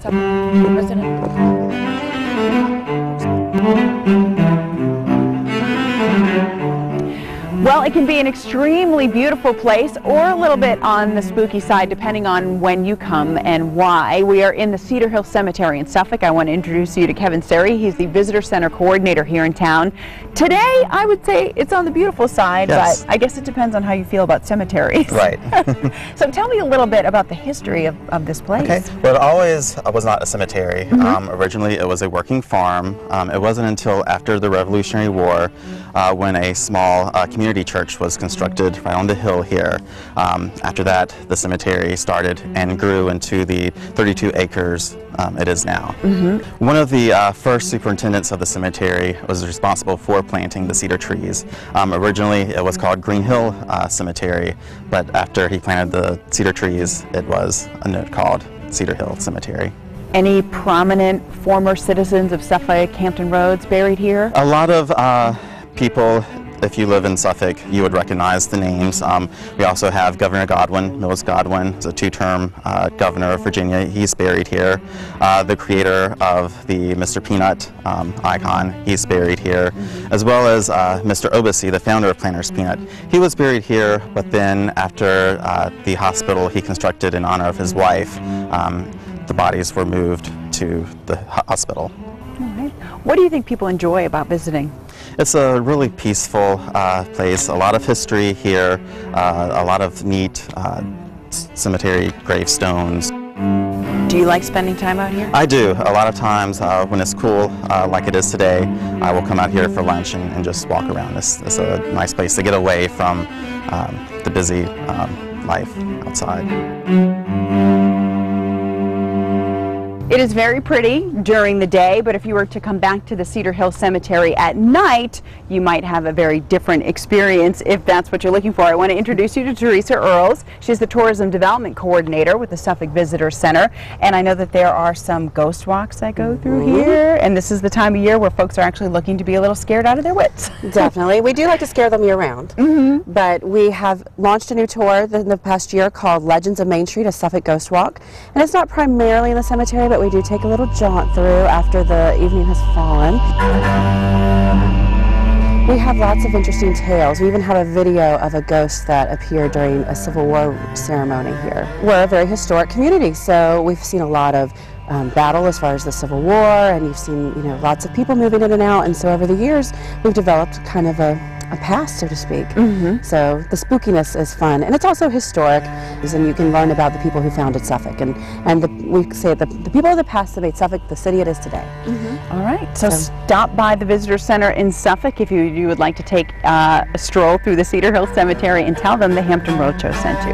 Suffolk resident. Well, it can be an extremely beautiful place or a little bit on the spooky side depending on when you come and why. We are in the Cedar Hill Cemetery in Suffolk. I want to introduce you to Kevin Surrey. He's the Visitor Center Coordinator here in town. Today, I would say it's on the beautiful side, yes, but I guess it depends on how you feel about cemeteries. Right. So tell me a little bit about the history of this place. Okay. Well, it always was not a cemetery. Originally, it was a working farm. It wasn't until after the Revolutionary War when a small community church was constructed right on the hill here. After that, the cemetery started and grew into the 32 acres it is now. One of the first superintendents of the cemetery was responsible for planting the cedar trees. Originally, it was called Green Hill Cemetery, but after he planted the cedar trees, it was a note called Cedar Hill Cemetery. Any prominent former citizens of Suffolk, Hampton Roads buried here? A lot of people, if you live in Suffolk, you would recognize the names. We also have Governor Godwin, Mills Godwin, a two-term governor of Virginia. He's buried here. The creator of the Mr. Peanut icon, he's buried here, as well as Mr. Obasi, the founder of Planters Peanut. He was buried here, but then after the hospital he constructed in honor of his wife, the bodies were moved to the hospital. All right. What do you think people enjoy about visiting? It's a really peaceful place, a lot of history here, a lot of neat cemetery gravestones. Do you like spending time out here? I do. A lot of times when it's cool, like it is today, I will come out here for lunch and just walk around. It's a nice place to get away from the busy life outside. It is very pretty during the day, but if you were to come back to the Cedar Hill Cemetery at night, you might have a very different experience if that's what you're looking for. I want to introduce you to Teresa Earls. She's the Tourism Development Coordinator with the Suffolk Visitor Center, and I know that there are some ghost walks that go through here, and this is the time of year where folks are actually looking to be a little scared out of their wits. Definitely. We do like to scare them year-round, but we have launched a new tour in the past year called Legends of Main Street, a Suffolk Ghost Walk, and it's not primarily in the cemetery, but we do take a little jaunt through after the evening has fallen. We have lots of interesting tales. We even have a video of a ghost that appeared during a Civil War ceremony here. We're a very historic community, so we've seen a lot of battle as far as the Civil War, and you've seen lots of people moving in and out, and so over the years we've developed kind of a past, so to speak. So the spookiness is fun, and it's also historic, and you can learn about the people who founded Suffolk, and we say the people of the past that made Suffolk the city it is today. All right, so stop by the Visitor Center in Suffolk if you would like to take a stroll through the Cedar Hill Cemetery and tell them the Hampton Roadshow sent you.